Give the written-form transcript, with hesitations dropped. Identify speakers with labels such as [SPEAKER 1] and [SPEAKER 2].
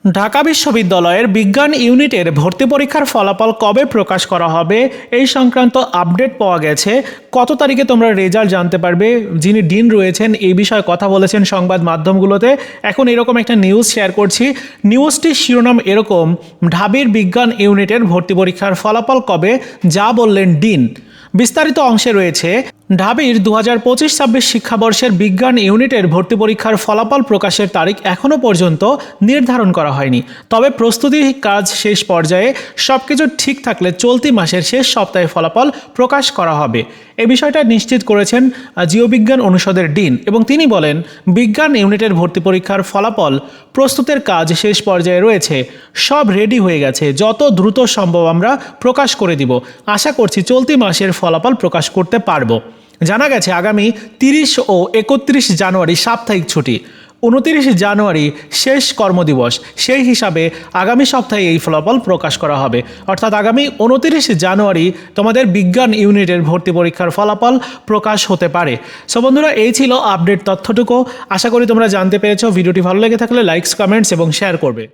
[SPEAKER 1] ঢাকা বিশ্ববিদ্যালয়ের বিজ্ঞান ইউনিটের ভর্তি পরীক্ষার ফলাফল কবে প্রকাশ করা হবে এই সংক্রান্ত আপডেট পাওয়া গেছে। কত তারিখে তোমরা রেজাল্ট জানতে পারবে, যিনি ডিন রয়েছেন এই বিষয়ে কথা বলেছেন সংবাদ মাধ্যমগুলোতে। এখন এরকম একটা নিউজ শেয়ার করছি। নিউজটির শিরোনাম এরকম: ঢাবির বিজ্ঞান ইউনিটের ভর্তি পরীক্ষার ফলাফল কবে, যা বললেন ডিন। বিস্তারিত অংশে রয়েছে, ঢাবির 2025-26 শিক্ষাবর্ষের বিজ্ঞান ইউনিটের ভর্তি পরীক্ষার ফলাফল প্রকাশের তারিখ এখনও পর্যন্ত নির্ধারণ করা হয়নি। তবে প্রস্তুতির কাজ শেষ পর্যায়ে, সবকিছু ঠিক থাকলে চলতি মাসের শেষ সপ্তাহে ফলাফল প্রকাশ করা হবে। এই বিষয়টা নিশ্চিত করেছেন জীববিজ্ঞান অনুষদের ডিন এবং তিনি বলেন, বিজ্ঞান ইউনিটের ভর্তি পরীক্ষার ফলাফল প্রস্তুতের কাজ শেষ পর্যায়ে রয়েছে, সব রেডি হয়ে গেছে, যত দ্রুত সম্ভব আমরা প্রকাশ করে দিব। আশা করছি চলতি মাসের ফলাফল প্রকাশ করতে পারবো। জানা গেছে আগামী 30 ও 31 জানুয়ারি সাপ্তাহিক ছুটি, 29 জানুয়ারি শেষ কর্মদিবস। সেই হিসাবে আগামী সপ্তাহে এই ফলাফল প্রকাশ করা হবে, অর্থাৎ আগামী 29 জানুয়ারি তোমাদের বিজ্ঞান ইউনিটের ভর্তি পরীক্ষার ফলাফল প্রকাশ হতে পারে। সো বন্ধুরা, এই ছিল আপডেট তথ্যটুকু। আশা করি তোমরা জানতে পেরেছো। ভিডিওটি ভালো লেগে থাকলে লাইকস, কমেন্টস এবং শেয়ার করবে।